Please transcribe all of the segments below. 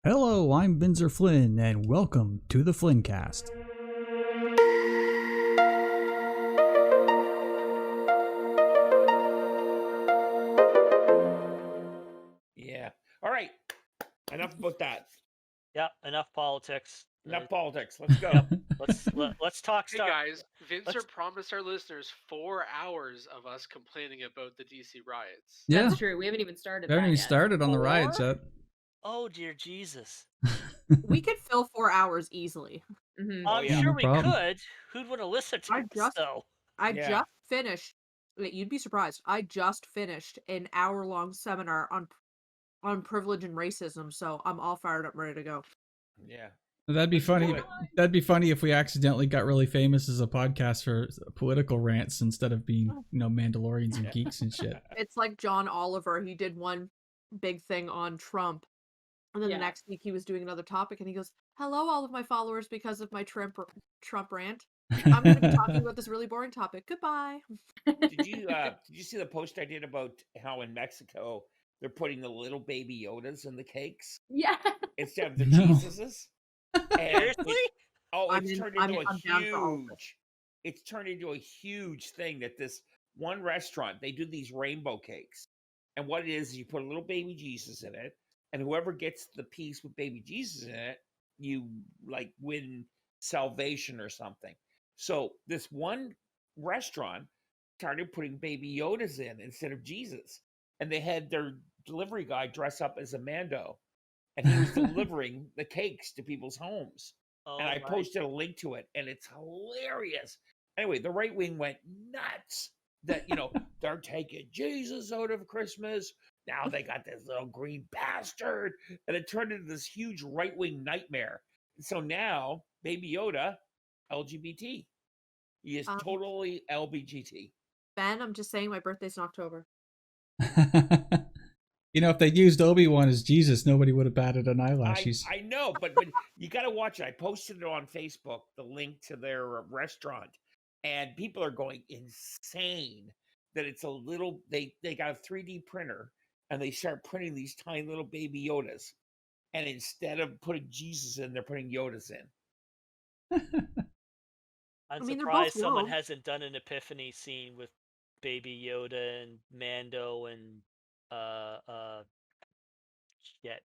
Hello, I'm Binzer Flynn, and welcome to the Flinncast. Yeah. All right. Enough about that. Yep, enough politics. Enough politics. Let's go. Yep. Let's talk. Hey guys, Vincer promised our listeners 4 hours of us complaining about the DC riots. Yeah, That's true. We haven't even started. they haven't that even yet. started on the riots Four? yet. Oh dear Jesus! We could fill 4 hours easily. Mhm. Oh, I'm yeah. sure No we problem. could. Who'd want to listen to I us just- though? I Yeah. just finished. You'd be surprised. I just finished an hour-long seminar on privilege and racism, so I'm all fired up, ready to go. Yeah. That'd be Let's do funny. it. That'd be funny if we accidentally got really famous as a podcast for political rants instead of being, Mandalorians and geeks and shit. It's like John Oliver. He did one big thing on Trump, and then Yeah. the next week he was doing another topic, and he goes, "Hello, all of my followers, because of my Trump rant. I'm going to be talking about this really boring topic. Goodbye." Did you see the post I did about how in Mexico they're putting the little baby Yodas in the cakes Yeah. instead of the No. Jesuses? And Seriously? it's turned into I'm down for all of it. it's turned into a huge thing that this one restaurant, they do these rainbow cakes. And what it is you put a little baby Jesus in it, and whoever gets the piece with baby Jesus in it, you like win salvation or something. So this one restaurant started putting baby Yodas in instead of Jesus. And they had their delivery guy dress up as a Mando. And he was delivering the cakes to people's homes. Oh, And I right. posted a link to it, and it's hilarious. Anyway, the right wing went nuts that, they're taking Jesus out of Christmas. Now they got this little green bastard. And it turned into this huge right wing nightmare. So now, Baby Yoda, LGBT. He is totally LBGT. Ben, I'm just saying my birthday's in October. If they used Obi-Wan as Jesus, nobody would have batted an eyelash. I know, but you got to watch it. I posted it on Facebook, the link to their restaurant, and people are going insane that it's a little. They got a 3D printer and they start printing these tiny little baby Yodas, and instead of putting Jesus in, they're putting Yodas in. I'm mean, they're surprised both someone wrong. hasn't done an epiphany scene with Baby Yoda and Mando and shit.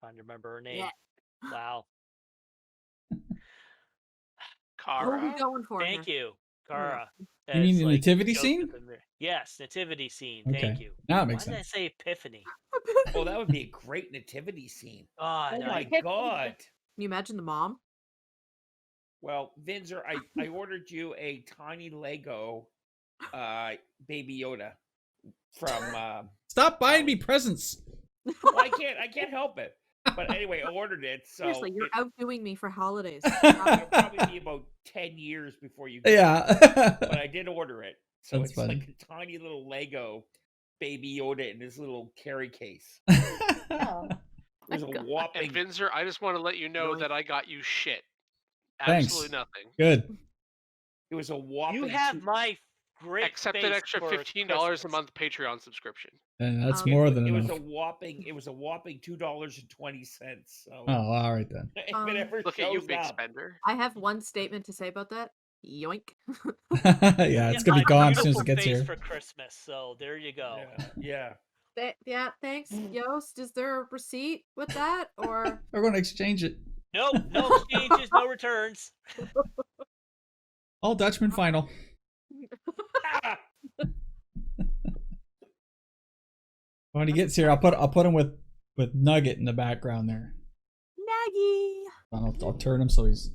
Trying to remember her name. Yeah. Wow. What are we Kara? going for Thank here? you, Kara. You mean as, the like, nativity Joseph scene? and Mary. Yes, nativity scene. Okay. Thank you. Now it Why makes did I sense. say epiphany? Oh, that would be a great nativity scene. Oh, Oh no. my God. Can you imagine the mom? Well, Vinzer, I ordered you a tiny Lego Baby Yoda from Stop buying me presents. well, I can't help it. But anyway, I ordered it, so Seriously, you're outdoing me for holidays. it'll probably be about 10 years before you get it. Yeah. But I did order it. So That's it's funny. like a tiny little Lego Baby Yoda in this little carry case. Oh. There's a And whopping Vincer, I just want to let you know Really? that I got you shit. Thanks. Absolutely nothing. Good. it was a whopping You have two- my great Except face an extra for $15 a Christmas. month Patreon subscription. And that's Um, more than it was enough. a whopping $2.20. So Oh, all right then. if it ever Look at you, shows big up, spender. I have one statement to say about that. Yoink. Yeah, it's gonna be my gone as soon as beautiful it gets face here. for Christmas. So there you go. yeah. Yeah, thanks, Yost. Is there a receipt with that? Or We're gonna exchange it. Nope, no exchanges, no returns. All Dutchman final. Ah! When he gets here, I'll put him with Nugget in the background there. Naggy? I'll turn him so he's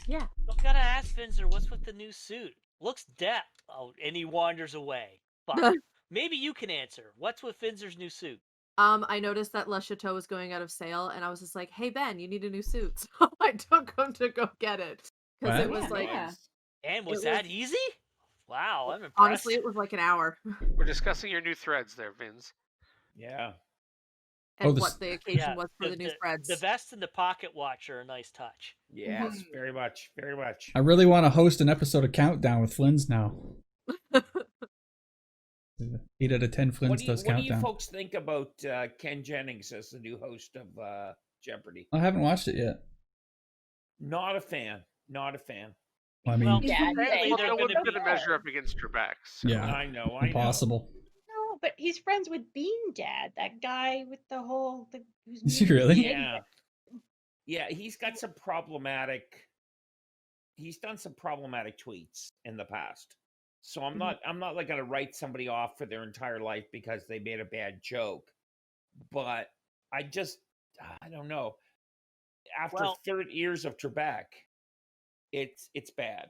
Yeah. I gotta ask Finzer, what's with the new suit? Looks dead. Oh, and he wanders away. Fuck. Maybe you can answer. What's with Finzer's new suit? I noticed that Le Chateau was going out of sale, and I was just like, "Hey Ben, you need a new suit." So I took him to go get it because What? it was Yeah, like, yeah. And was It that was- easy? Wow, I'm impressed. honestly, it was like an hour. We're discussing your new threads there, Vince. Yeah. And the what the occasion was for the new the spreads. vest and the pocket watch are a nice touch. Yes, very much. Very much. I really want to host an episode of Countdown with Flynn's now. 8 out of 10 What do you Flintstones countdown. folks think about Ken Jennings as the new host of Jeopardy? I haven't watched it yet. Not a fan. Not a fan. I mean, Well, Yeah, apparently Well, they're no going one's to going be. to measure up against Trebek. So. yeah, I know. impossible. No, but he's friends with Bean Dad, that guy with the whole. Who's Is he mean to really? the Yeah. idiot. Yeah, he's got some problematic. He's done some problematic tweets in the past. So I'm not like going to write somebody off for their entire life because they made a bad joke. But I don't know. After Well- 30 years of Trebek, it's bad.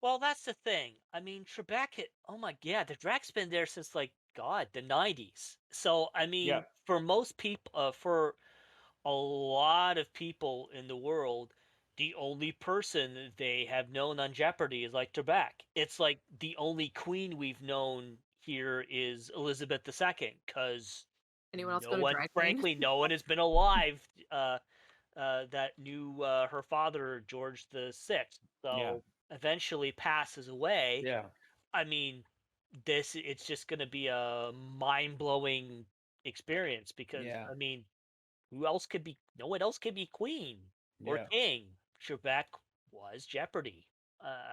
Well, that's the thing. I mean, Trebek, oh my god, the Trebek's been there since like God, the 90s. So I mean, Yeah. for most people, for a lot of people in the world, the only person they have known on Jeopardy is like Trebek. It's like the only queen we've known here is Elizabeth II, because Anyone else no go to one, drag queen? frankly, no one has been alive that knew her father, George the Sixth. So Yeah. eventually passes away. Yeah. I mean, it's just going to be a mind-blowing experience because Yeah. I mean, who else could be? No one else could be queen or Yeah. king. Trebek was Jeopardy.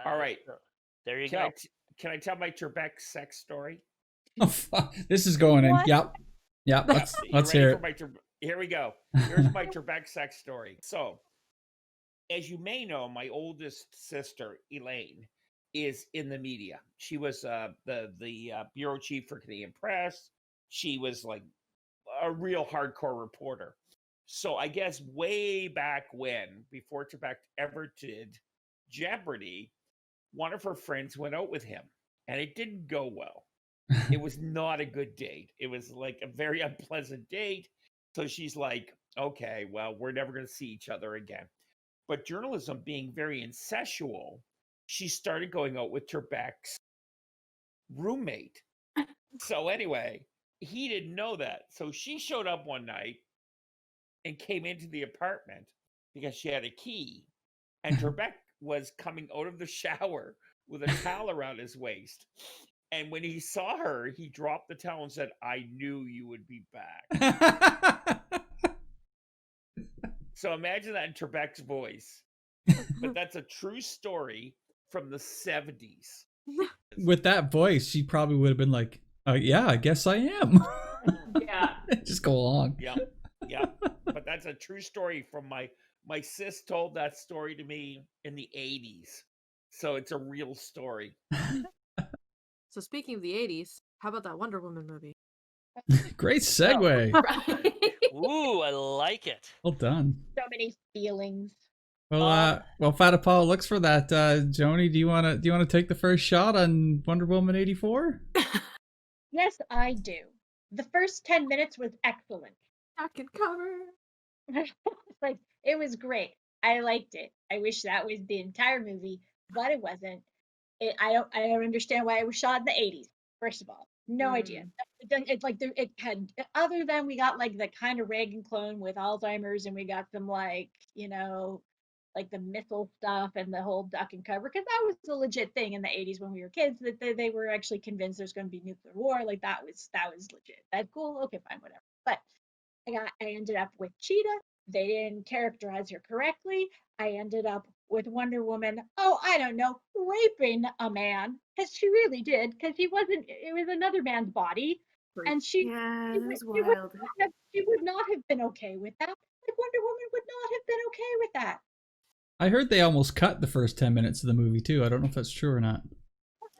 All right. So there you Can go. can I tell my Trebek sex story? Oh, fuck. This is going in. What? Yep. Let's You let's ready hear for it. Here we go. Here's my Trebek sex story. So, as you may know, my oldest sister, Elaine, is in the media. She was the bureau chief for Canadian Press. She was like a real hardcore reporter. So I guess way back when, before Trebek ever did Jeopardy, one of her friends went out with him, and it didn't go well. It was not a good date. It was like a very unpleasant date. So she's like, okay, well, we're never going to see each other again. But journalism being very incestual, she started going out with Trebek's roommate. So anyway, he didn't know that. So she showed up one night and came into the apartment because she had a key. And Trebek was coming out of the shower with a towel around his waist. And when he saw her, he dropped the towel and said, I knew you would be back. So imagine that in Trebek's voice. But that's a true story from the 70s. With that voice, she probably would have been like, yeah, I guess I am. Yeah. Just go along. Yeah. Yeah. But that's a true story from my sis told that story to me in the 80s. So it's a real story. So speaking of the 80s, how about that Wonder Woman movie? Great segue. Right. Ooh, I like it. Well done. So many feelings. Well, Fata Paul looks for that. Joni, do you wanna take the first shot on Wonder Woman 84? Yes, I do. The first 10 minutes was excellent. I can cover. Like, it was great. I liked it. I wish that was the entire movie, but it wasn't. I don't understand why it was shot in the 80s. First of all, no idea. It's like it had, other than we got like the kind of Reagan clone with Alzheimer's, and we got some like like the missile stuff and the whole duck and cover, because that was a legit thing in the 80s when we were kids, that they were actually convinced there's going to be nuclear war. Like that was legit. That's cool. Okay, fine, whatever. But I ended up with Cheetah. They didn't characterize her correctly. I ended up with Wonder Woman, I don't know, raping a man, because she really did, because it was another man's body, and she was would not have been okay with that. Like, Wonder Woman would not have been okay with that. I heard they almost cut the first 10 minutes of the movie too. I don't know if that's true or not.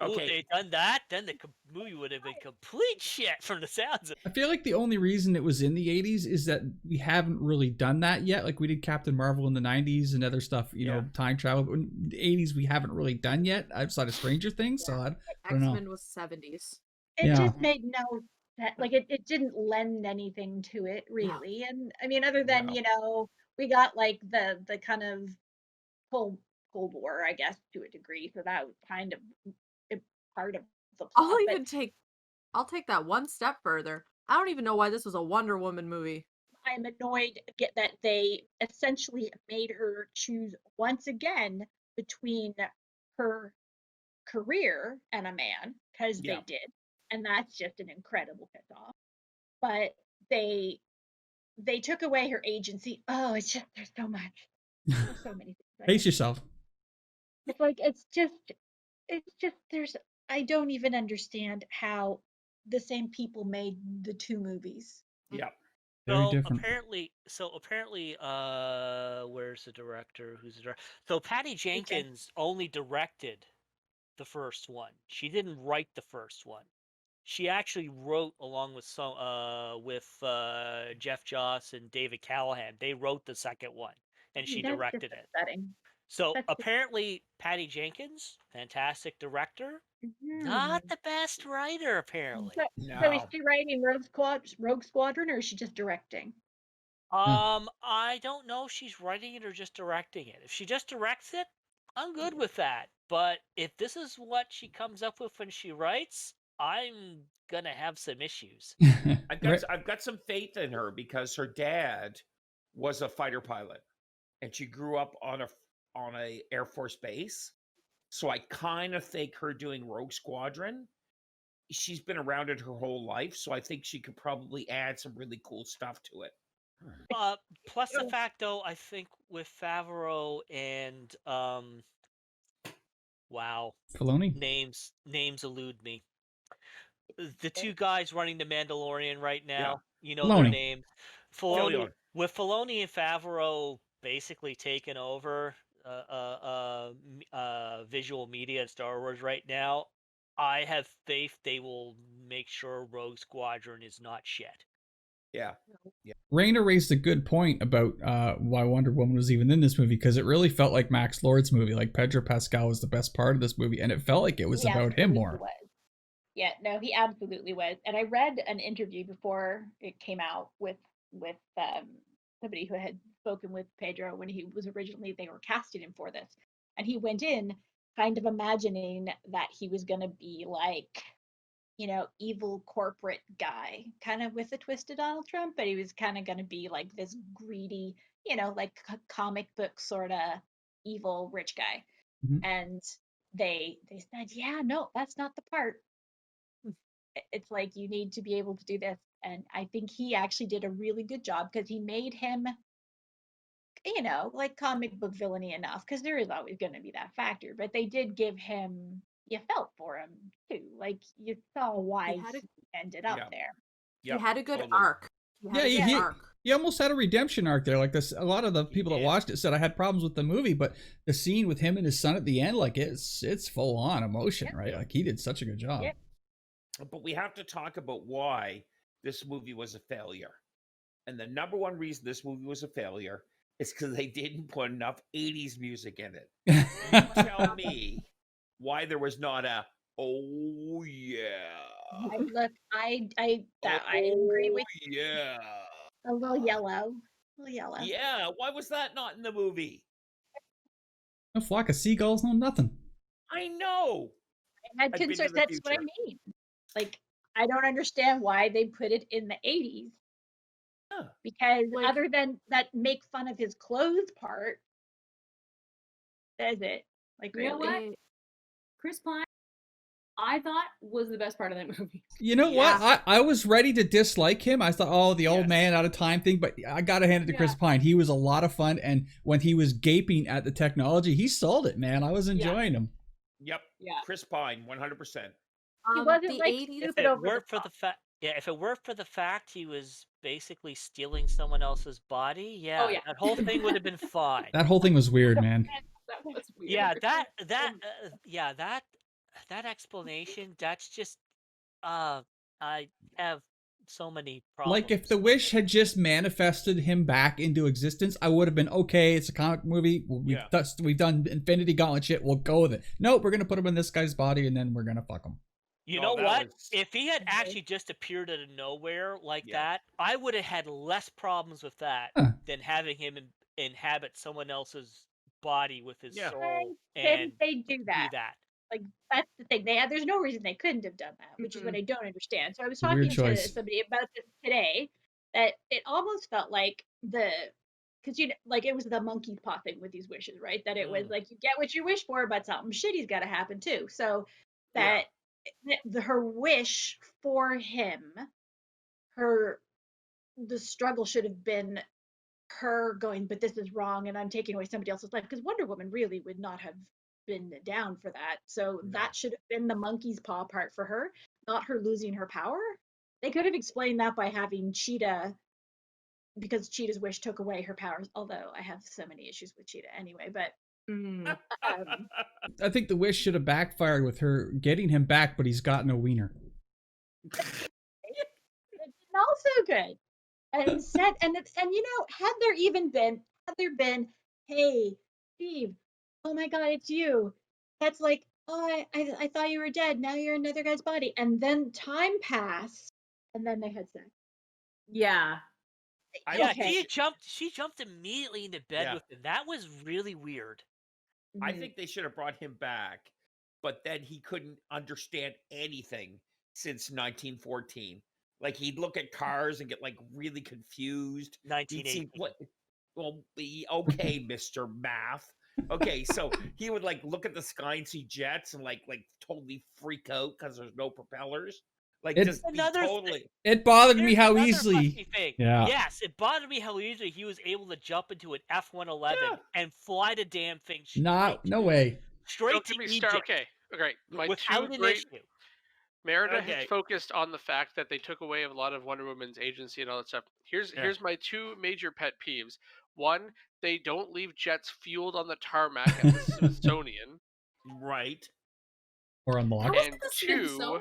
Ooh, Okay. if they'd done that, then the movie would have been complete shit from the sounds of it. I feel like the only reason it was in the 80s is that we haven't really done that yet. Like we did Captain Marvel in the 90s and other stuff, you know, time travel. But in the 80s we haven't really done yet outside of Stranger Things. So I don't know. X-Men was 70s. It just made no like it didn't lend anything to it really. And I mean, other than we got like the kind of Cold War, I guess, to a degree. So that was kind of part of the plot. I'll take that one step further. I don't even know why this was a Wonder Woman movie. I'm annoyed that they essentially made her choose once again between her career and a man, because Yeah. they did, and that's just an incredible piss off. But they took away her agency. Oh, it's just there's so much. There's so many things. Pace yourself. It's like it's just there's I don't even understand how the same people made the two movies. Yeah. Very So different. apparently, where's the director? Who's the director? So Patty Jenkins only directed the first one. She didn't write the first one. She actually wrote along with Jeff Joss and David Callahan. They wrote the second one, and she That's directed just it. upsetting. So That's just- apparently, Patty Jenkins, fantastic director, Mhm. not the best writer. Apparently, So is No. she writing Rogue Squadron, or is she just directing? I don't know if she's writing it or just directing it. If she just directs it, I'm good with that. But if this is what she comes up with when she writes, I'm gonna have some issues. I've got some faith in her because her dad was a fighter pilot, and she grew up on a Air Force base. So I kind of think her doing Rogue Squadron, she's been around it her whole life, so I think she could probably add some really cool stuff to it. Plus the fact, though, I think with Favreau and wow, Filoni? names elude me. The two guys running the Mandalorian right now, you know their Filoni. names. Filoni. With Filoni and Favreau basically taking over visual media and Star Wars right now, I have faith they will make sure Rogue Squadron is not shit. Yeah. Raina raised a good point about why Wonder Woman was even in this movie, because it really felt like Max Lord's movie. Like Pedro Pascal was the best part of this movie, and it felt like it was He about him absolutely more. was. Yeah, no, he absolutely was. And I read an interview before it came out with somebody who had spoken with Pedro when he was originally, they were casting him for this, and he went in kind of imagining that he was going to be like, evil corporate guy, kind of with a twist of Donald Trump, but he was kind of going to be like this greedy, like comic book sort of evil rich guy. Mhm. And they said, yeah, no, that's not the part. It's like, you need to be able to do this. And I think he actually did a really good job, because he made him, like comic book villainy enough, because there is always going to be that factor, but they did give him, you felt for him too, like you saw why he ended up there. Yeah. He had a good arc. He almost had a redemption arc there. Like this, a lot of the people that watched it said I had problems with the movie, but the scene with him and his son at the end, like it's full on emotion, right? Like he did such a good job. Yeah. But we have to talk about why this movie was a failure. And the number one reason this movie was a failure is because they didn't put enough 80s music in it. You tell me why there was not a "oh yeah." I agree with you. Yeah. A little yellow. Yeah, why was that not in the movie? No flock of seagulls, no nothing. I know. I had I've been to concerns. the That's what I future. mean. Like, I don't understand why they put it in the 80s. Yeah. Because other than that make fun of his clothes part, says it. Like, You know what? Chris Pine, I thought, was the best part of that movie. You know what? I was ready to dislike him. I thought, oh, the old man out of time thing, but I gotta hand it to Chris Pine. He was a lot of fun, and when he was gaping at the technology, he sold it, man. I was enjoying him. Yep. Yeah. Chris Pine, 100%. He wasn't the like 80s, If stupid it over weren't the for the fact, if it weren't for the fact he was basically stealing someone else's body, yeah. that whole thing would have been fine. That whole thing was weird, man. That was weird. Yeah, that explanation, that's just I have so many problems. Like if the Wish had just manifested him back into existence, I would have been okay. It's a comic movie. We've done Infinity Gauntlet shit. We'll go with it. Nope, we're gonna put him in this guy's body and then we're gonna fuck him. You know what? If he had actually just appeared out of nowhere like that, I would have had less problems with that than having him inhabit someone else's body with his soul and they do that. Like, that's the thing. There's no reason they couldn't have done that, which is what I don't understand. So I was talking to somebody about this today, that it almost felt like because like it was the monkey paw thing with these wishes, right? That it was like you get what you wish for, but something shitty's got to happen too. So that her wish for him, the struggle should have been her going, but this is wrong, and I'm taking away somebody else's life. Because Wonder Woman really would not have been down for that. So that should have been the monkey's paw part for her, not her losing her power. They could have explained that by having Cheetah, because Cheetah's wish took away her powers. Although I have so many issues with Cheetah anyway, but I think the wish should have backfired with her getting him back, but he's got no wiener. It's also good. And instead, and had there been, hey, Steve, oh my God, it's you. That's like, oh, I thought you were dead. Now you're another guy's body. And then time passed, and then they had sex. Yeah. She jumped immediately into bed with him. That was really weird. I think they should have brought him back, but then he couldn't understand anything since 1914. Like he'd look at cars and get like really confused. 1918. Okay, Mr. Math. Okay, so he would like look at the sky and see jets and like totally freak out because there's no propellers. Like just It bothered me how easily. Yeah. Yes, it bothered me how easily he was able to jump into an F-111 and fly the damn thing. No way. Straight to Egypt. Okay. Without an issue. Merida has focused on the fact that they took away a lot of Wonder Woman's agency and all that stuff. Here's my two major pet peeves. One, they don't leave jets fueled on the tarmac at the Smithsonian. Right. Or unlocked. And two,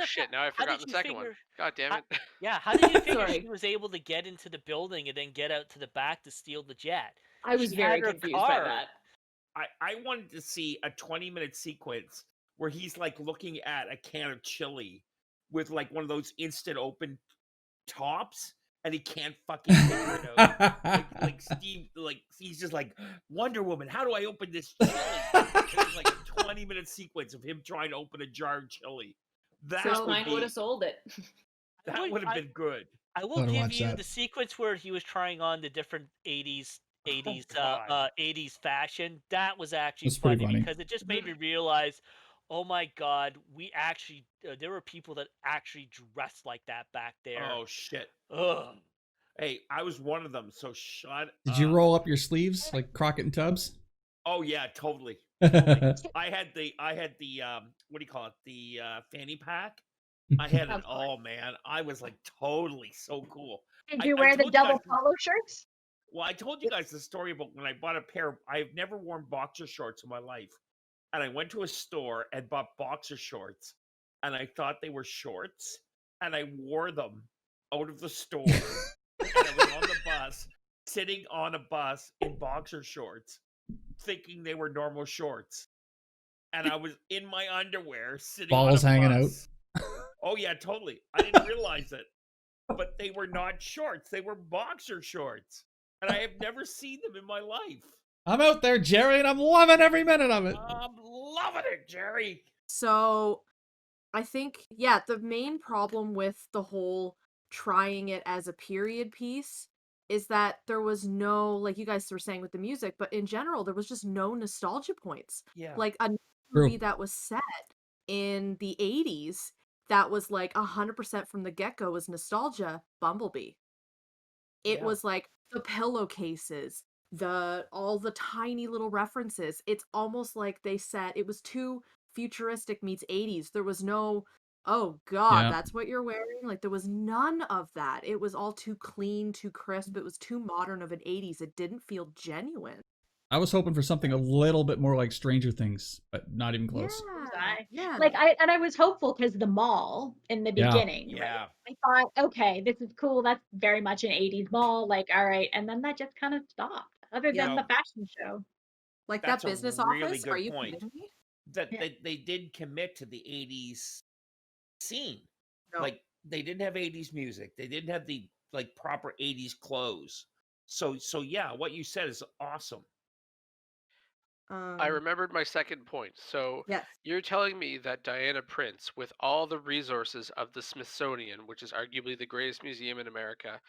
shit, now I've forgotten the second one. God damn it. How did you figure she was able to get into the building and then get out to the back to steal the jet? I was very confused by that. I wanted to see a 20-minute sequence where he's like looking at a can of chili with like one of those instant open tops, and he can't fucking figure it out. like Steve, like he's just like, Wonder Woman, how do I open this chili? It's like a 20-minute sequence of him trying to open a jar of chili. That would have sold it. That would have been good. I will give you the sequence where he was trying on the different 80s fashion. That was actually funny because it just made me realize, oh my God, we actually there were people that actually dressed like that back there. Oh shit. Ugh. Hey, I was one of them, so shut Did you roll up your sleeves like Crockett and Tubbs? Oh yeah, totally. I had the what do you call it? The fanny pack. I had it all, man. I was like totally so cool. Did you wear the double polo shirts? Well, I told you guys the story about when I bought a pair. I've never worn boxer shorts in my life. And I went to a store and bought boxer shorts. And I thought they were shorts. And I wore them out of the store. And I was on the bus, sitting on a bus in boxer shorts, thinking they were normal shorts. And I was in my underwear, sitting balls on a hanging bus. Out. Oh, yeah, totally. I didn't realize it. But they were not shorts. They were boxer shorts. And I have never seen them in my life. I'm out there, Jerry, and I'm loving every minute of it. I'm loving it, Jerry. So, I think, the main problem with the whole trying it as a period piece is that there was no, like you guys were saying with the music, but in general, there was just no nostalgia points. Yeah. Like a movie that was set in the 80s that was like 100% from the get-go was nostalgia, Bumblebee. It was like the pillowcases, all the tiny little references. It's almost like they said it was too futuristic meets 80s. There was no, oh God, that's what you're wearing. Like there was none of that. It was all too clean, too crisp. It was too modern of an 80s. It didn't feel genuine. I was hoping for something a little bit more like Stranger Things, but not even close. Yeah. Like I was hopeful because the mall in the beginning. Yeah. Right? I thought, okay, this is cool. That's very much an 80s mall. Like, all right. And then that just kind of stopped. Other than the fashion show. Like that business office? Are you point. kidding me? That they did commit to the 80s scene. No. Like they didn't have 80s music. They didn't have the like proper 80s clothes. So yeah, what you said is awesome. I remembered my second point. So Yes. you're telling me that Diana Prince, with all the resources of the Smithsonian, which is arguably the greatest museum in America,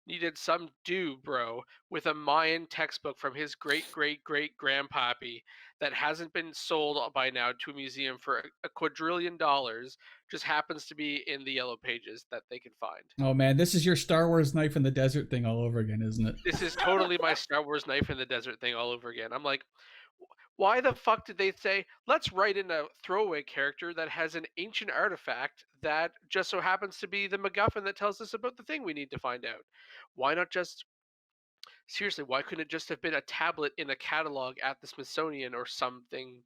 needed some dude, bro, with a Mayan textbook from his great great great grandpappy that hasn't been sold by now to a museum for a quadrillion dollars, just happens to be in the yellow pages that they can find. Oh man, this is your Star Wars knife in the desert thing all over again, isn't it? This is totally my Star Wars knife in the desert thing all over again. I'm like, why the fuck did they say, let's write in a throwaway character that has an ancient artifact that just so happens to be the MacGuffin that tells us about the thing we need to find out? Why not just, seriously, why couldn't it just have been a tablet in a catalog at the Smithsonian or something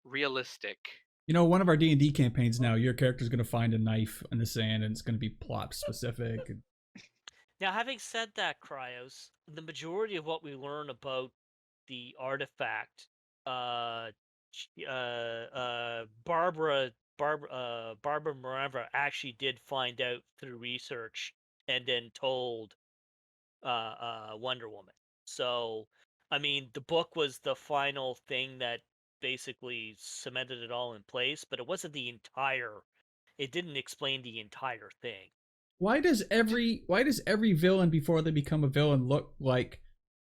realistic? You know, one of our D&D campaigns now, your character's going to find a knife in the sand and it's going to be plot specific. Now, having said that, Cryos, the majority of what we learn about the artifact, Barbara Morava actually did find out through research and then told Wonder Woman. So, I mean, the book was the final thing that basically cemented it all in place, but it wasn't the entire. It didn't explain the entire thing. Why does every villain before they become a villain look like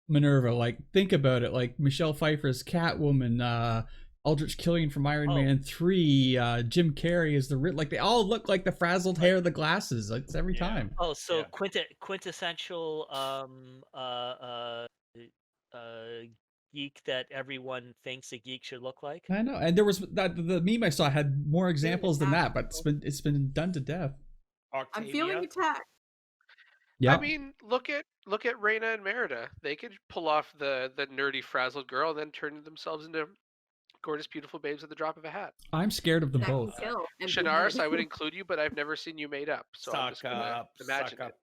Minerva? Like, think about it. Like Michelle Pfeiffer's Catwoman, Aldrich Killian from Iron Man 3, Jim Carrey is the like they all look like the frazzled hair, the glasses. Like, it's every time. Oh, so quintessential geek that everyone thinks a geek should look like. I know, and there was the meme I saw had more examples than that, but it's been done to death. Octavia. I'm feeling attacked. Yeah. I mean, look at Reyna and Merida. They could pull off the nerdy frazzled girl and then turn themselves into gorgeous, beautiful babes at the drop of a hat. I'm scared of them both. Shanaris, I would include you, but I've never seen you made up, so I'm just gonna imagine it.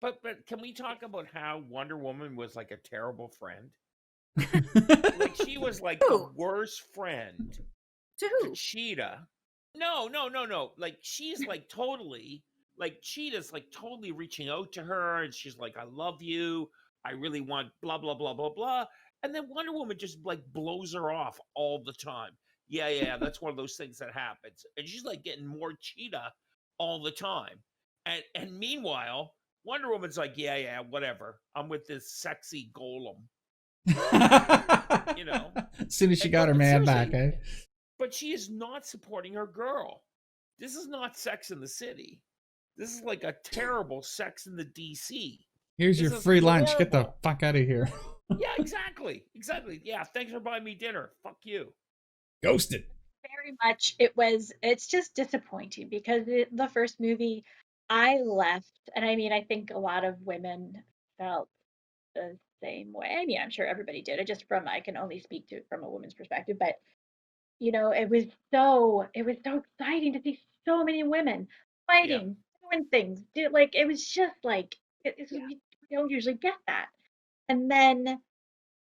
But can we talk about how Wonder Woman was like a terrible friend? Like, she was like the worst friend to Cheetah. No. Like, she's like totally, like, Cheetah's like totally reaching out to her, and she's like, I love you, I really want blah blah blah blah blah, and then Wonder Woman just like blows her off all the time. Yeah, that's one of those things that happens, and she's like getting more Cheetah all the time, and meanwhile Wonder Woman's like, yeah, whatever, I'm with this sexy golem. You know, as soon as she got her man back, eh? But she is not supporting her girl. This is not Sex in the City. This is like a terrible Sex in the DC. Here's your free lunch. Get the fuck out of here. Yeah, exactly. Yeah, thanks for buying me dinner. Fuck you. Ghosted. Very much. It's just disappointing because the first movie, I left, and I mean, I think a lot of women felt the same way. I mean, I'm sure everybody did. I can only speak to it from a woman's perspective, but you know, it was so exciting to see so many women fighting, doing things. It was just like you don't usually get that. And then,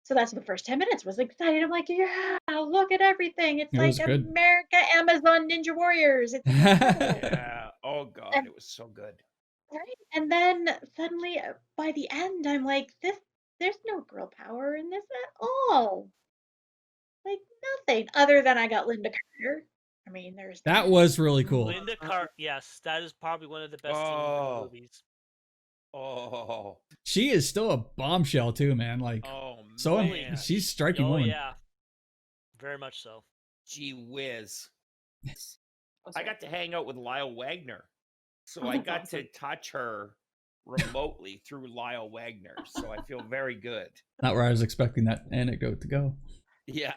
so that's the first 10 minutes was exciting. I'm like, yeah, look at everything. It's like America, Amazon, Ninja Warriors. It's yeah. Oh God, it was so good. Right. And then suddenly, by the end, I'm like, there's no girl power in this at all. Like, nothing other than I got Linda Carter. I mean, that was really cool. Linda Carter, yes, that is probably one of the best scenes in the movies. Oh, she is still a bombshell too, man. Like, she's striking woman. Yeah, very much so. Gee whiz! I got to hang out with Lyle Wagner, so I got to touch her remotely through Lyle Wagner. So I feel very good. Not where I was expecting that anecdote to go. Yeah,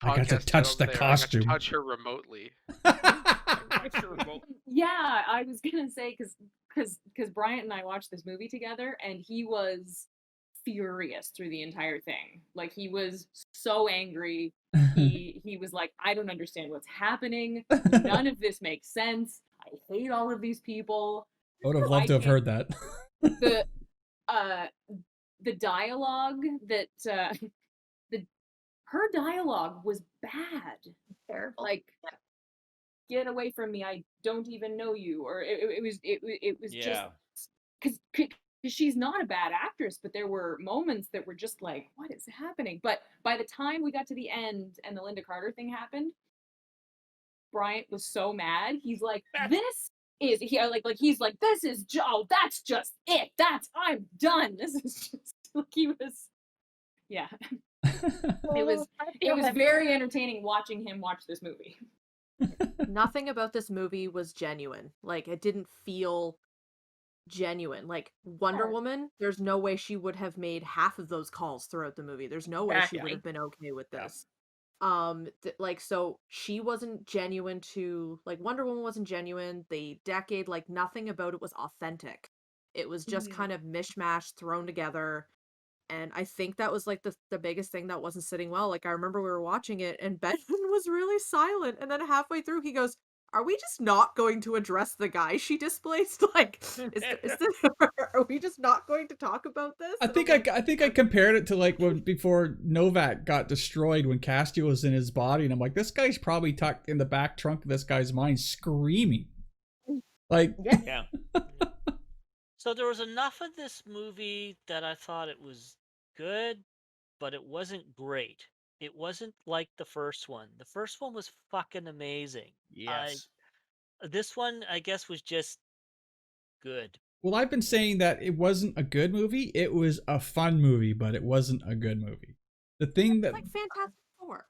I got to touch the costume. I got to touch her remotely. Yeah, I was gonna say because Bryant and I watched this movie together, and he was furious through the entire thing. Like, he was so angry. He was like, I don't understand what's happening. None of this makes sense. I hate all of these people. I would have loved to have heard that. The dialogue that her dialogue was bad. Like, get away from me, I don't even know you, or it was just because she's not a bad actress, but there were moments that were just like, what is happening? But by the time we got to the end and the Linda Carter thing happened, Bryant was so mad. He's like, this is he's like, this is that's just it. I'm done. This is just like he was, yeah. It was very entertaining watching him watch this movie. Nothing about this movie was genuine. Like, it didn't feel genuine. Like, Wonder Woman, there's no way she would have made half of those calls throughout the movie. There's no way she would have been okay with this. So she wasn't genuine to, like, Wonder Woman wasn't genuine. The decade, like, nothing about it was authentic. It was just kind of mishmash thrown together. And I think that was like the biggest thing that wasn't sitting well. Like, I remember we were watching it and Ben was really silent. And then halfway through he goes, are we just not going to address the guy she displaced? Like, are we just not going to talk about this? I think I compared it to like when before Novak got destroyed when Castiel was in his body, and I'm like, this guy's probably tucked in the back trunk of this guy's mind screaming. Like, yeah. So there was enough of this movie that I thought it was good, but it wasn't great. It wasn't like the first one. The first one was fucking amazing. Yes. This one, I guess, was just good. Well, I've been saying that it wasn't a good movie. It was a fun movie, but it wasn't a good movie. The thing that, like Fantastic Four.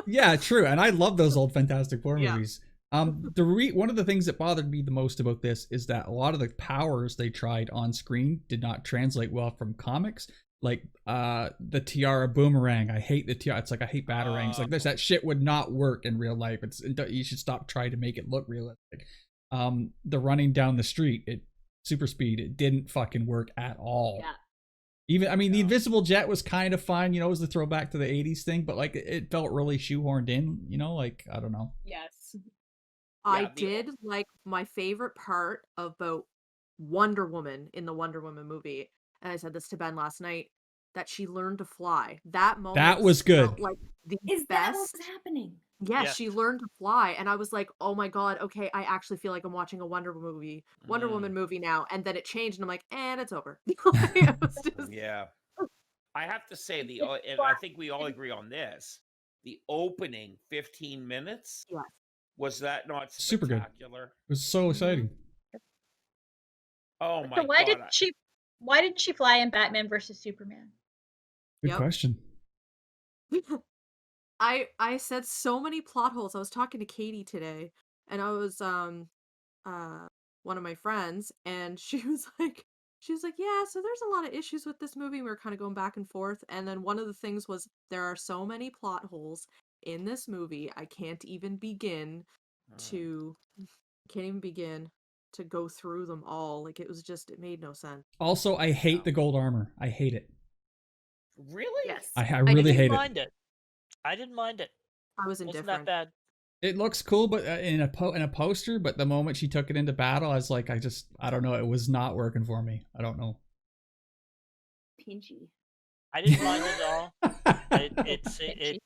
Yeah, true. And I love those old Fantastic Four movies. One of the things that bothered me the most about this is that a lot of the powers they tried on screen did not translate well from comics. Like the tiara boomerang. I hate the tiara. It's like, I hate batarangs. Like this, that shit would not work in real life. You should stop trying to make it look realistic. The running down the street, super speed, it didn't fucking work at all. Yeah. Even, I mean, the invisible jet was kind of fine, you know, it was the throwback to the 80s thing, but like it felt really shoehorned in, you know, like, I don't know. Yes. I did like my favorite part about Wonder Woman in the Wonder Woman movie, and I said this to Ben last night, that she learned to fly. That moment, that was good. Felt like the Is best. That what was happening? Yes, yeah. She learned to fly, and I was like, "Oh my god, okay, I actually feel like I'm watching a Wonder Woman movie now." And then it changed, and I'm like, "And it's over." It was just... Yeah, I have to say and I think we all agree on this. The opening 15 minutes, was that not super good? It was so exciting. Oh my so why god! Why didn't she fly in Batman versus Superman? Good question. I said so many plot holes. I was talking to Katie today, and I was one of my friends, and she was like, yeah, so there's a lot of issues with this movie. We were kind of going back and forth, and then one of the things was, there are so many plot holes in this movie, I can't even begin to go through them all. Like, it made no sense. Also, I hate the gold armor. I hate it. Really? Yes. I really hate it. I didn't mind it. I was indifferent. Wasn't that bad. It looks cool, but in a poster. But the moment she took it into battle, I was like, I don't know. It was not working for me. I don't know. Pinchy. I didn't mind it at all. It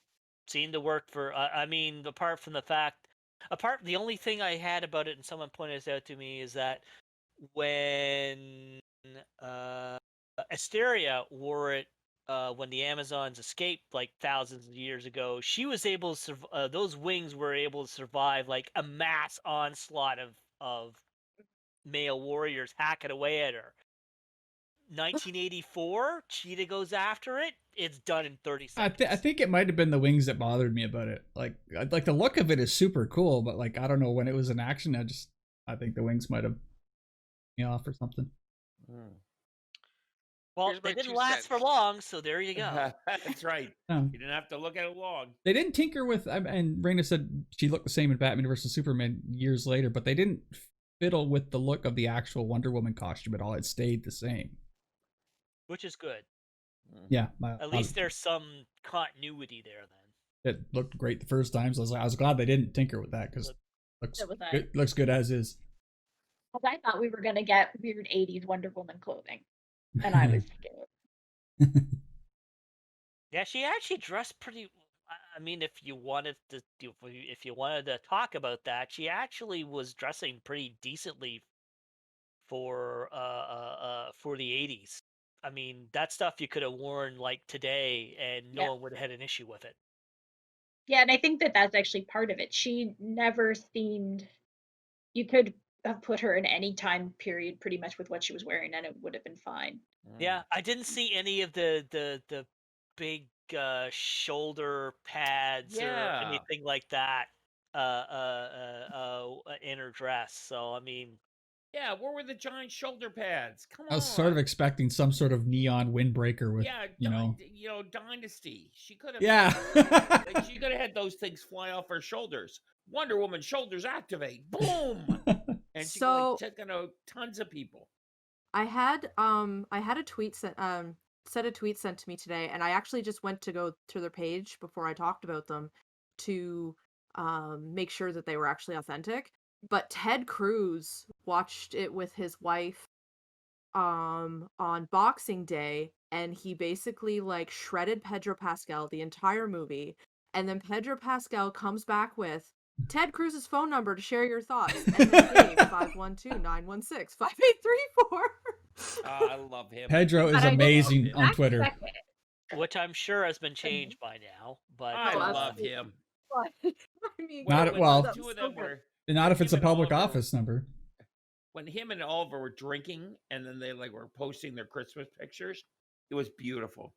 seemed to work for. I mean, apart from the fact, the only thing I had about it, and someone pointed this out to me, is that when Asteria wore it. When the Amazons escaped like thousands of years ago, she was able to those wings were able to survive like a mass onslaught of male warriors hacking away at her. 1984, Cheetah goes after it. It's done in 30 seconds. I think it might have been the wings that bothered me about it. Like the look of it is super cool, but like, I don't know, when it was in action, I think the wings might have me off or something. Well, they didn't last for long, so there you go. That's right. You didn't have to look at it long. They didn't tinker with, and Raina said she looked the same in Batman vs. Superman years later, but they didn't fiddle with the look of the actual Wonder Woman costume at all. It stayed the same. Which is good. Yeah. At least there's some continuity there then. It looked great the first time, so I was glad they didn't tinker with that, because it looks good as is. I thought we were going to get weird 80s Wonder Woman clothing. And I was scared. Yeah, she actually dressed pretty. I mean, if you wanted to talk about that, she actually was dressing pretty decently for the 80s. I mean, that stuff you could have worn like today and no one would have had an issue with it. Yeah, and I think that that's actually part of it. She never seemed, you could have put her in any time period pretty much with what she was wearing and it would have been fine. Yeah, I didn't see any of the big shoulder pads or anything like that in her dress. So I mean, yeah, where were the giant shoulder pads? Come on. I was sort of expecting some sort of neon windbreaker with, Dynasty. She could have. Yeah. She could have had those things fly off her shoulders. Wonder Woman shoulders activate. Boom. And she could take tons of people. I had a tweet set a tweet sent to me today, and I actually just went to go to their page before I talked about them to make sure that they were actually authentic. But Ted Cruz watched it with his wife on Boxing Day, and he basically like shredded Pedro Pascal the entire movie, and then Pedro Pascal comes back with Ted Cruz's phone number to share your thoughts, and then 512-916-5834. I love him. Pedro is amazing on Twitter. Which I'm sure has been changed by now, but I love him. I mean, Not two of them were. Not if it's a public office number. When him and Oliver were drinking, and then they were posting their Christmas pictures, it was beautiful.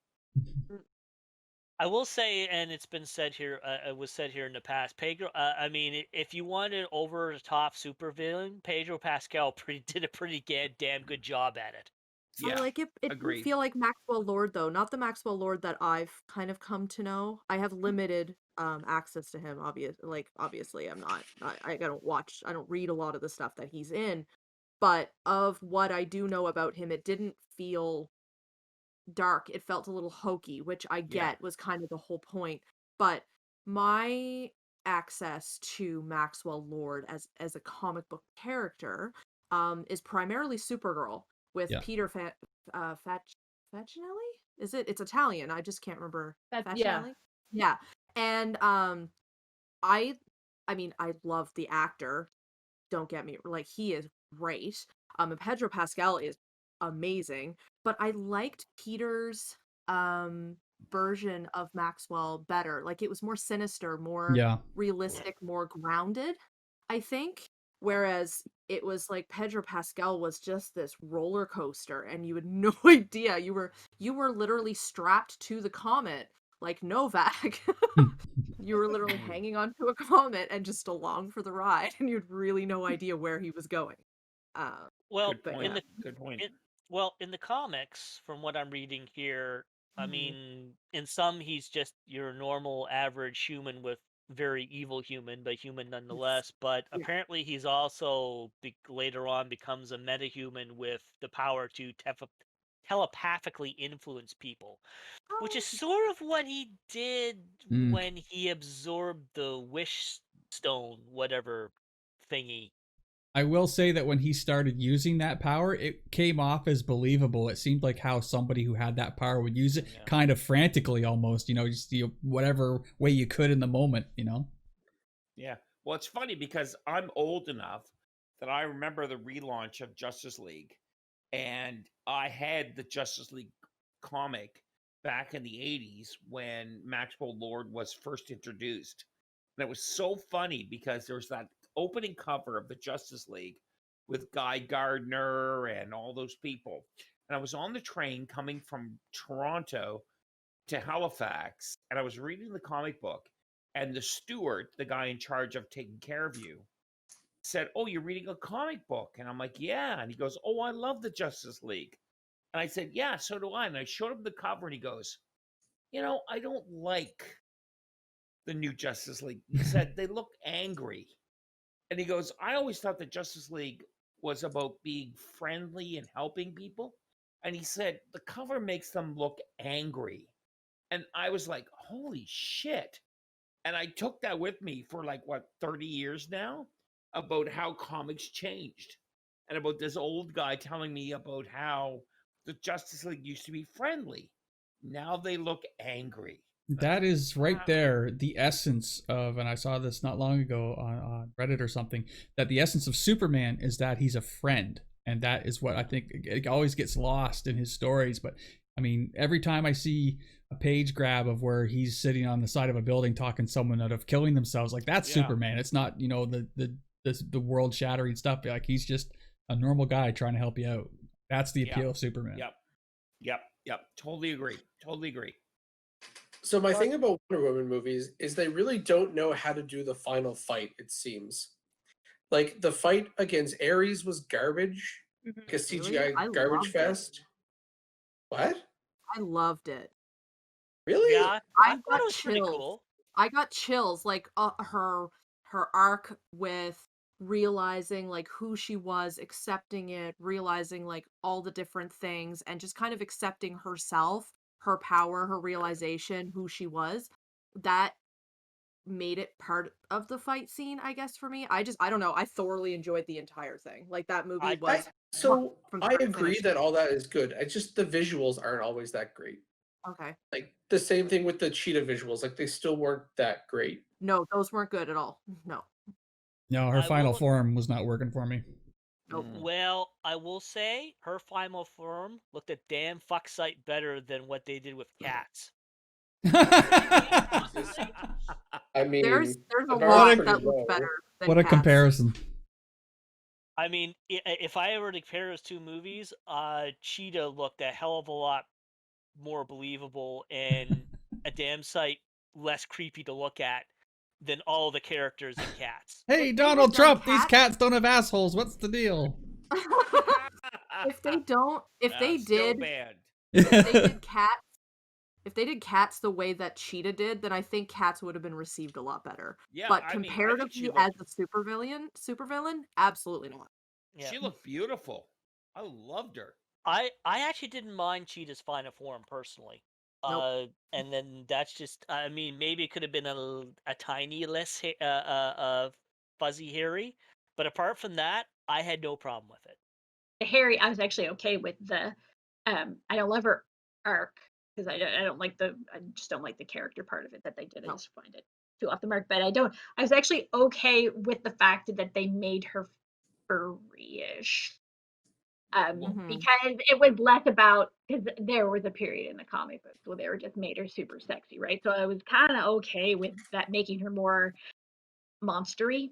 I will say, and it's been said here, it was said here in the past, Pedro. I mean, if you wanted over the top supervillain, Pedro Pascal did a pretty damn good job at it. Yeah, it didn't feel like Maxwell Lord though. Not the Maxwell Lord that I've kind of come to know. I have limited access to him. Obviously, I'm not. I don't read a lot of the stuff that he's in, but of what I do know about him, it didn't feel dark. It felt a little hokey, which I get was kind of the whole point. But my access to Maxwell Lord as a comic book character is primarily Supergirl with Peter Facinelli. Is it? It's Italian. I just can't remember. Facinelli? Yeah. And I mean, I love the actor. Don't get me, like, he is great. And Pedro Pascal is amazing, but I liked Peter's version of Maxwell better. Like, it was more sinister, more realistic, more grounded, I think. Whereas it was like Pedro Pascal was just this roller coaster, and you had no idea. You were literally strapped to the comet like Novak. You were literally hanging onto a comet and just along for the ride, and you had really no idea where he was going. Well, good point. In the comics, from what I'm reading here, I mean, in some he's just your normal average human with very evil human, but human nonetheless. But apparently he's also later on becomes a metahuman with the power to telepathically influence people, which is sort of what he did when he absorbed the wish stone, whatever thingy. I will say that when he started using that power, it came off as believable. It seemed like how somebody who had that power would use it kind of frantically almost, just whatever way you could in the moment, Yeah. Well, it's funny because I'm old enough that I remember the relaunch of Justice League, and I had the Justice League comic back in the 80s when Maxwell Lord was first introduced. And it was so funny because there was that opening cover of the Justice League with Guy Gardner and all those people. And I was on the train coming from Toronto to Halifax, and I was reading the comic book, and the steward, the guy in charge of taking care of you, said, "Oh, you're reading a comic book?" And I'm like, "Yeah." And he goes, "Oh, I love the Justice League." And I said, "Yeah, so do I." And I showed him the cover, and he goes, "I don't like the new Justice League." He said, "They look angry." And he goes, "I always thought the Justice League was about being friendly and helping people." And he said, "The cover makes them look angry." And I was like, holy shit. And I took that with me for 30 years now, about how comics changed. And about this old guy telling me about how the Justice League used to be friendly. Now they look angry. That is right there, the essence of, and I saw this not long ago on Reddit or something, that the essence of Superman is that he's a friend. And that is what I think it always gets lost in his stories. But I mean, every time I see a page grab of where he's sitting on the side of a building talking someone out of killing themselves, like that's Superman. It's not, you know, the world shattering stuff. Like he's just a normal guy trying to help you out. That's the appeal of Superman. Yep. Totally agree. So my thing about Wonder Woman movies is they really don't know how to do the final fight, it seems. Like, the fight against Ares was garbage. Like a CGI garbage fest. What? I loved it. Really? Yeah, I thought it got was pretty chills. cool. I got chills. Like her arc with realizing like who she was, accepting it, realizing like all the different things, and just kind of accepting herself, her power, her realization, who she was. That made it part of the fight scene, I guess, for me. I don't know. I thoroughly enjoyed the entire thing. Like that movie was. I agree that all that is good. It's just the visuals aren't always that great. Okay. Like the same thing with the cheetah visuals. Like they still weren't that great. No, those weren't good at all. No. No, her final form was not working for me. Nope. Well, I will say her final form looked a damn fuck sight better than what they did with cats. I mean, there's a lot that looked better than what a Cats. comparison. I mean, if I were to compare those two movies, Cheetah looked a hell of a lot more believable and a damn sight less creepy to look at than all the characters in Cats. Hey, Donald Trump, these cats don't have assholes. What's the deal? If they did Cats the way that Cheetah did, then I think Cats would have been received a lot better. Yeah, but I mean, comparatively as a supervillain, absolutely not. Yeah. She looked beautiful. I loved her. I actually didn't mind Cheetah's final form personally. Nope. And then that's just, I mean, maybe it could have been a tiny less fuzzy Harry, but apart from that, I had no problem with it. The Harry, I was actually okay with the. I don't love her arc because I just don't like the character part of it that they did. I just find it too off the mark. But I was actually okay with the fact that they made her furry-ish. Because it was less about, because there was a period in the comic books where they were just made her super sexy, right? So I was kind of okay with that, making her more monstery,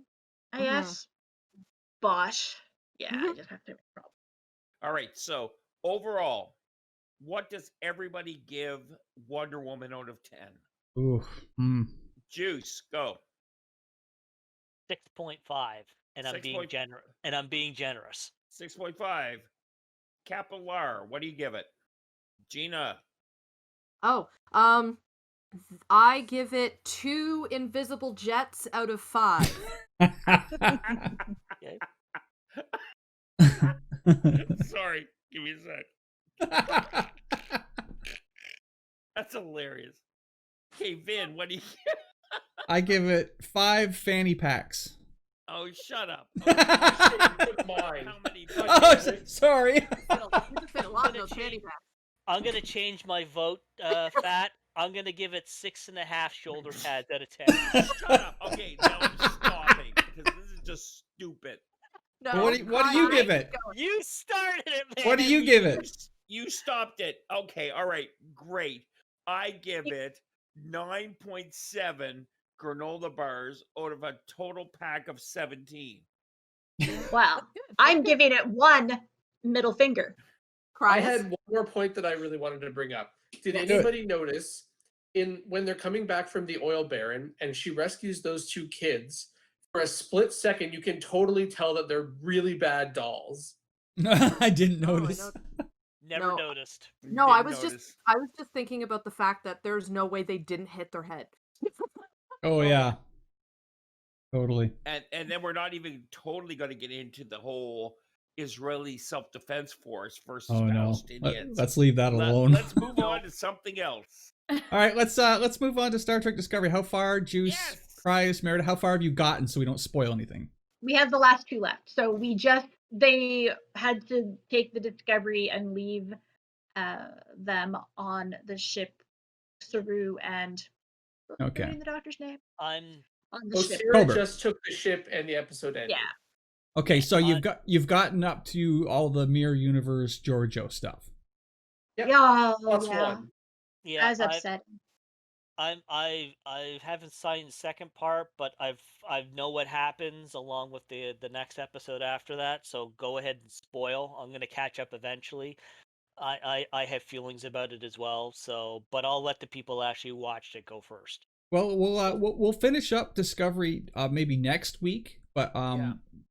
I guess. But yeah, I just have to have a problem. All right, so overall, what does everybody give Wonder Woman out of 10? Ooh. Juice, go. 6.5, and I'm being generous. 6.5. Capilar, what do you give it? Gina. Oh, I give it 2 invisible jets out of 5. Sorry, give me a sec. That's hilarious. Okay, Vin, what do you give? I give it 5 fanny packs. Oh, shut up. Mine. Oh, sorry. I'm going to change my vote, Fat. I'm going to give it 6.5 shoulder pads out of 10. Shut up. Okay, now I'm stopping because this is just stupid. No, what do you give it? You started it, man. What do you give it? You stopped it. Okay, all right, great. I give it 9.7 granola bars out of a total pack of 17. Wow. I'm giving it 1 middle finger. I had one more point that I really wanted to bring up. Did anybody notice when they're coming back from the oil baron and she rescues those 2 kids, for a split second you can totally tell that they're really bad dolls? I didn't notice. Never noticed. No, I was just thinking about the fact that there's no way they didn't hit their head. Oh yeah. Totally. And then we're not even totally going to get into the whole Israeli self-defense force versus Palestinians. Let's leave that alone. Let's move on to something else. All right, let's move on to Star Trek Discovery. How far, Juice, Cryus, Merida, how far have you gotten so we don't spoil anything? We have the last 2 left. So they had to take the Discovery and leave them on the ship, Saru and okay. The doctor's name? On the ship. Sarah just took the ship and the episode ended. Yeah. Okay, so you've gotten up to all the Mirror Universe Giorgio stuff. Yep. Yeah, Plus yeah. one. Yeah, That was upsetting. I haven't signed the second part, but I know what happens along with the next episode after that. So go ahead and spoil. I'm gonna catch up eventually. I have feelings about it as well. So, but I'll let the people actually watch it go first. Well, we'll finish up Discovery maybe next week, but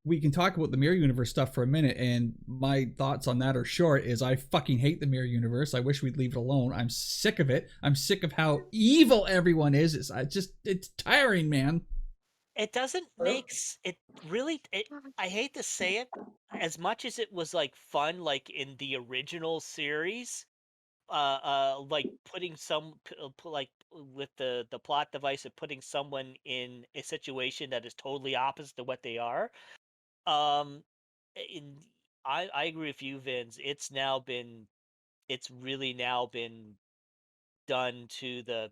we can talk about the Mirror Universe stuff for a minute. And my thoughts on that are short. Is I fucking hate the Mirror Universe. I wish we'd leave it alone. I'm sick of it. I'm sick of how evil everyone is. It's tiring, man. It doesn't make it really. I hate to say it, as much as it was like fun, like in the original series. Like putting like with the plot device of putting someone in a situation that is totally opposite to what they are. In I agree with you, Vince. It's really now been done to the.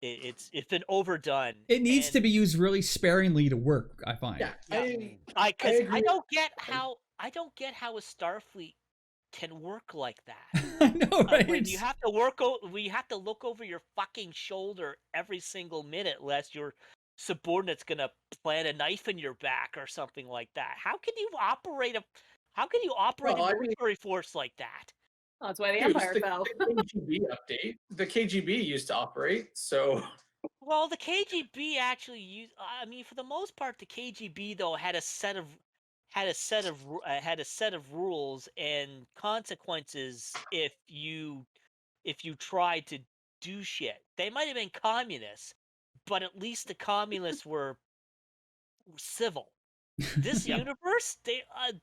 It's been overdone. It needs to be used really sparingly to work. I find. Yeah, I agree. don't get how a Starfleet can work like that. I know, right? When you have to we have to look over your fucking shoulder every single minute, lest your subordinate's gonna plant a knife in your back or something like that. How can you operate a military force like that? Oh, that's why the Empire fell. The KGB update. The KGB used to operate, so. Well, the KGB actually used. I mean, for the most part, the KGB though had a set of rules and consequences if you tried to do shit. They might have been communists, but at least the communists were civil. This universe,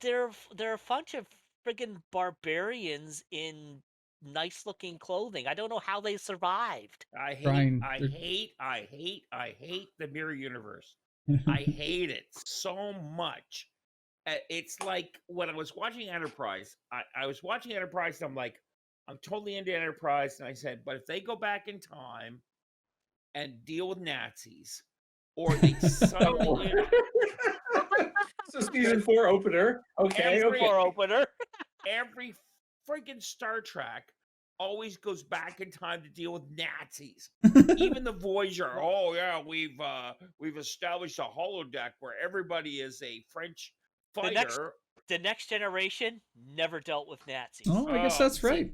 they're a bunch of friggin' barbarians in nice looking clothing. I don't know how they survived. I hate the Mirror Universe. I hate it so much. It's like when I was watching Enterprise, I was watching Enterprise and I'm like, I'm totally into Enterprise. And I said, but if they go back in time and deal with Nazis, or they suddenly... So season 4 opener. Okay. Every freaking Star Trek always goes back in time to deal with Nazis. Even the Voyager. Oh yeah, we've established a holodeck where everybody is a French fighter. The next generation never dealt with Nazis. Oh, I guess that's right.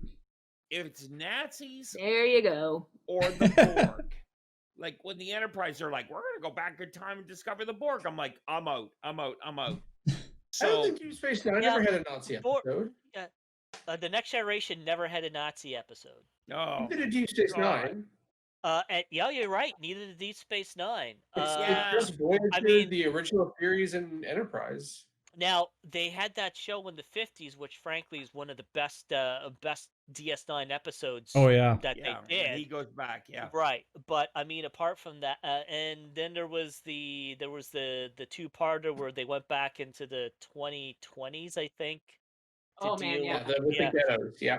If it's Nazis, there you go. Or the Borg. Like when the Enterprise are like, we're gonna go back in time and discover the Borg. I'm like, I'm out. So, I don't think Deep Space Nine ever had a Nazi episode. The Next Generation never had a Nazi episode. No. Neither did Deep Space Nine. You're right. Neither did Deep Space Nine. It's just Voyager, the original series, and Enterprise. Now they had that show in the 50s, which frankly is one of the best DS9 episodes. Oh yeah, that they did. He goes back, right. But I mean, apart from that, and then there was the two-parter where they went back into the 2020s, I think. Oh man, with the ghettos, yeah.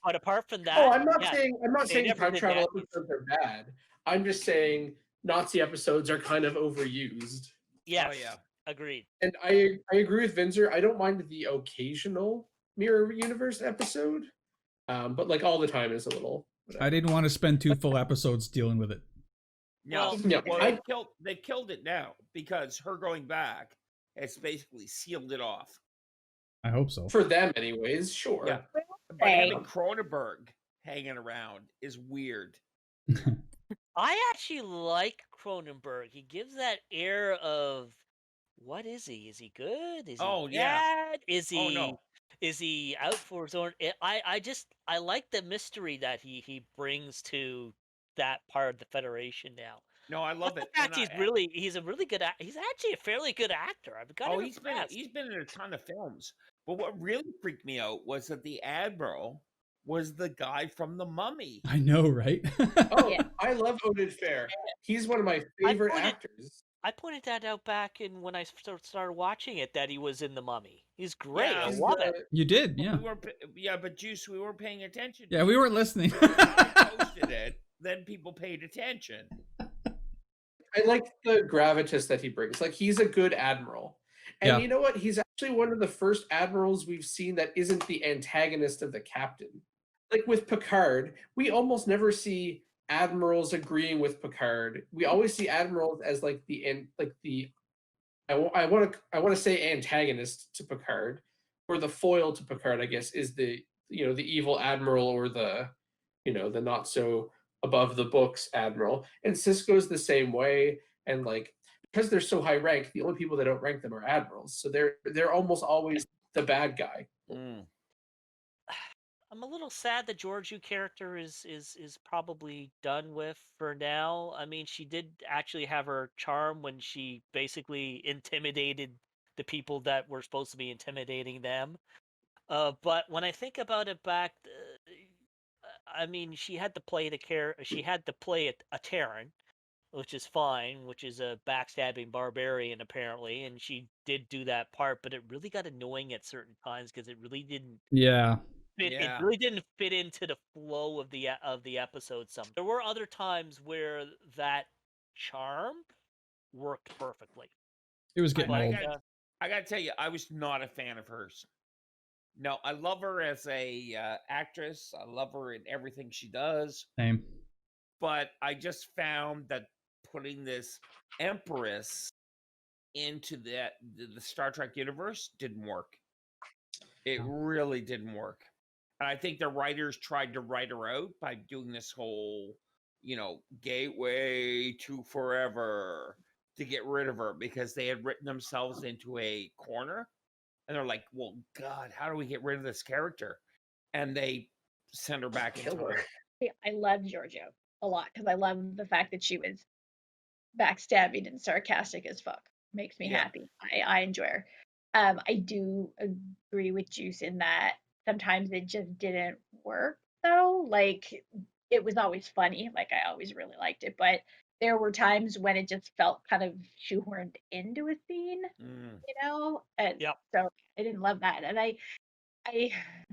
But apart from that, I'm not saying time travel episodes are bad. I'm just saying Nazi episodes are kind of overused. Yes. Oh yeah. Agreed. And I agree with Vinzer. I don't mind the occasional Mirror Universe episode, but like all the time is a little. I didn't want to spend 2 full episodes dealing with it. No, they killed it now because her going back has basically sealed it off. I hope so. For them, anyways. Sure. Yeah. But having Cronenberg hanging around is weird. I actually like Cronenberg. He gives that air of. What is he? Is he good? Is he bad? Is he is he out for his own? I like the mystery that he brings to that part of the Federation now. No, I love it. He's a really good. He's actually a fairly good actor. I've got. He's been in a ton of films. But what really freaked me out was that the Admiral was the guy from The Mummy. I know, right? I love Oded Fair. He's one of my favorite actors. I pointed that out back when I started watching it, that he was in The Mummy. He's great. Yeah, I love it. You did, yeah. But Juice, we weren't paying attention. Yeah, we weren't listening. We posted it, then people paid attention. I like the gravitas that he brings. Like, he's a good admiral. And Yeah. you know what? He's actually one of the first admirals we've seen that isn't the antagonist of the captain. Like with Picard, we almost never see admirals agreeing with Picard. We always see admirals as like the I want to say antagonist to Picard, or the foil to Picard, I guess, is the the evil admiral, or the the not so above the books admiral. And Cisco's the same way, and like because they're so high ranked, the only people that don't rank them are admirals, so they're almost always the bad guy. I'm a little sad the Georgiou character is probably done with for now. I mean, she did actually have her charm when she basically intimidated the people that were supposed to be intimidating them. But when I think about it back, I mean, she had to play a Terran, which is fine, which is a backstabbing barbarian apparently, and she did do that part, but it really got annoying at certain times because it really didn't. Yeah. It really didn't fit into the flow of the episode. There were other times where that charm worked perfectly. It was getting old. I gotta tell you, I was not a fan of hers. No, I love her as a actress. I love her in everything she does. Same. But I just found that putting this Empress into the Star Trek universe didn't work. It really didn't work. And I think the writers tried to write her out by doing this whole, gateway to forever to get rid of her, because they had written themselves into a corner. And they're like, well, God, how do we get rid of this character? And they send her back into her. I love Georgiou a lot because I love the fact that she was backstabbing and sarcastic as fuck. Makes me happy. I enjoy her. I do agree with Juice in that sometimes it just didn't work though. Like it was always funny. Like I always really liked it, but there were times when it just felt kind of shoehorned into a scene, And so I didn't love that. And I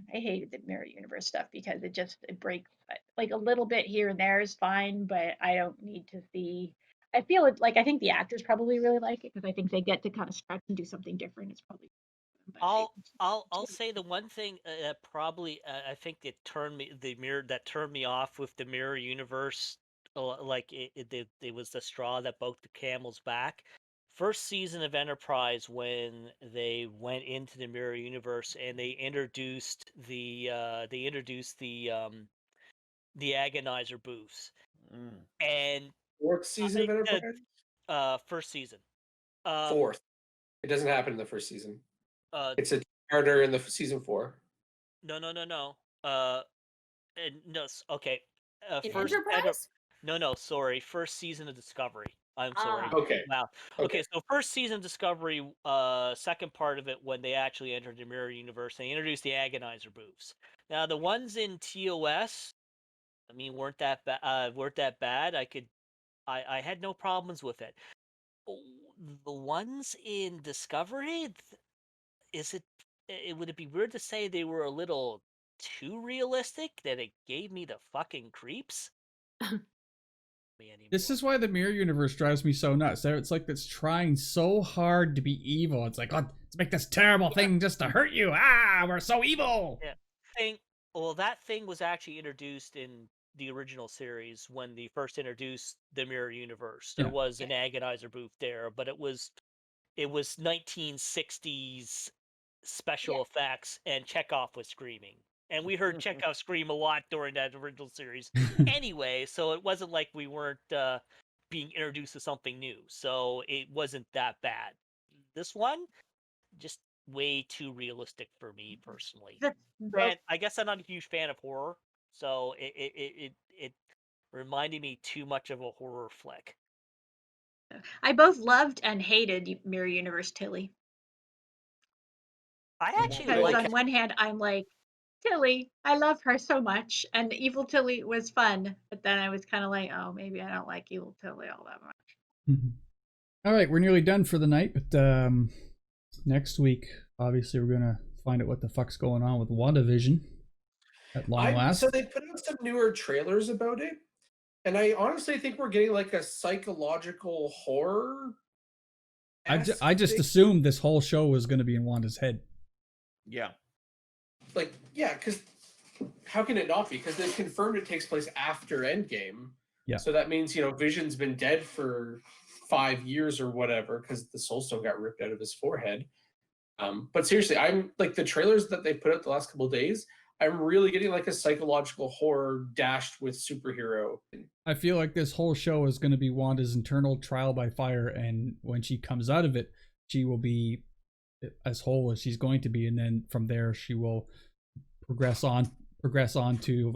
hated the mirror universe stuff because it breaks like a little bit here and there is fine, but I don't need to see. I feel it like I think the actors probably really like it because I think they get to kind of stretch and do something different. It's probably. I'll say the one thing probably I think it turned me off with the mirror universe, like it was the straw that broke the camel's back. First season of Enterprise, when they went into the mirror universe and they introduced the agonizer booths, and fourth season of Enterprise. First season. Fourth. It doesn't happen in the first season. It's a harder in the season 4. No. No. Okay. First Enterprise? No. Sorry. First season of Discovery. I'm sorry. Okay. Wow. Okay. So first season of Discovery, second part of it, when they actually entered the mirror universe, they introduced the agonizer booths. Now the ones in TOS, I mean, weren't that bad. I had no problems with it. The ones in Discovery, would it be weird to say they were a little too realistic, that it gave me the fucking creeps? This is why the mirror universe drives me so nuts. It's like it's trying so hard to be evil. It's like, oh, let's make this terrible thing just to hurt you. Ah, we're so evil. Yeah. That thing was actually introduced in the original series when they first introduced the mirror universe. There was an agonizer booth there, but it was 1960s special effects, and Chekhov was screaming. And we heard Chekhov scream a lot during that original series anyway, so it wasn't like we weren't being introduced to something new. So it wasn't that bad. This one, just way too realistic for me personally. And I guess I'm not a huge fan of horror, so it reminded me too much of a horror flick. I both loved and hated Mirror Universe Tilly. I actually on one hand, I'm like, Tilly, I love her so much, and Evil Tilly was fun, but then I was kind of like, oh, maybe I don't like Evil Tilly all that much. All right, we're nearly done for the night, but next week, obviously, we're gonna find out what the fuck's going on with WandaVision at long last. So they put out some newer trailers about it, and I honestly think we're getting like a psychological horror I just assumed this whole show was going to be in Wanda's head. Yeah. Like, yeah, because how can it not be? Because they've confirmed it takes place after Endgame. Yeah. So that means, Vision's been dead for 5 years or whatever because the Soul Stone got ripped out of his forehead. But seriously, I'm like the trailers that they put out the last couple of days, I'm really getting like a psychological horror dashed with superhero. I feel like this whole show is going to be Wanda's internal trial by fire, and when she comes out of it, she will be as whole as she's going to be, and then from there she will progress on to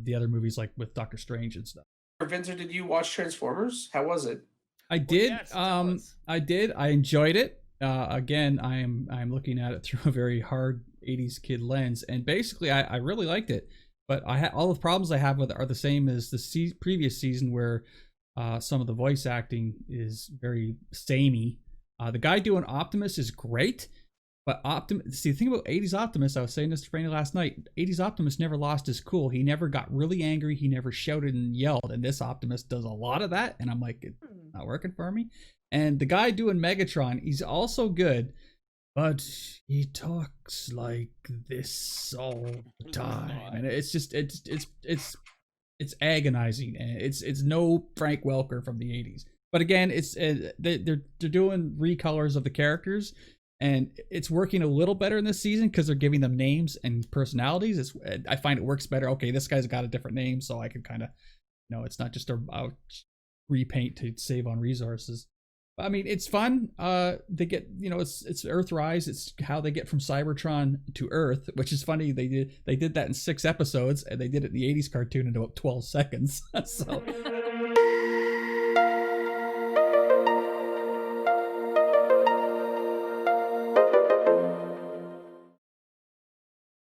the other movies like with Doctor Strange and stuff. Vincent, did you watch Transformers? How was it? I did. Yes, I did. I enjoyed it. Again, I'm looking at it through a very hard 80s kid lens, and basically I really liked it. But all the problems I have with it are the same as the previous season, where some of the voice acting is very samey. The guy doing Optimus is great, but see, the thing about 80s Optimus, I was saying this to Franny last night, 80s Optimus never lost his cool. He never got really angry. He never shouted and yelled, and this Optimus does a lot of that, and I'm like, it's not working for me. And the guy doing Megatron, he's also good, but he talks like this all the time, and it's just it's agonizing, and it's no Frank Welker from the 80s. But again, it's they're doing recolors of the characters, and it's working a little better in this season because they're giving them names and personalities. I find it works better. Okay, this guy's got a different name, so I can kind of, it's not just a repaint to save on resources. I mean, it's fun. They get, it's Earthrise. It's how they get from Cybertron to Earth, which is funny. They did that in 6 episodes, and they did it in the 80s cartoon in about 12 seconds. So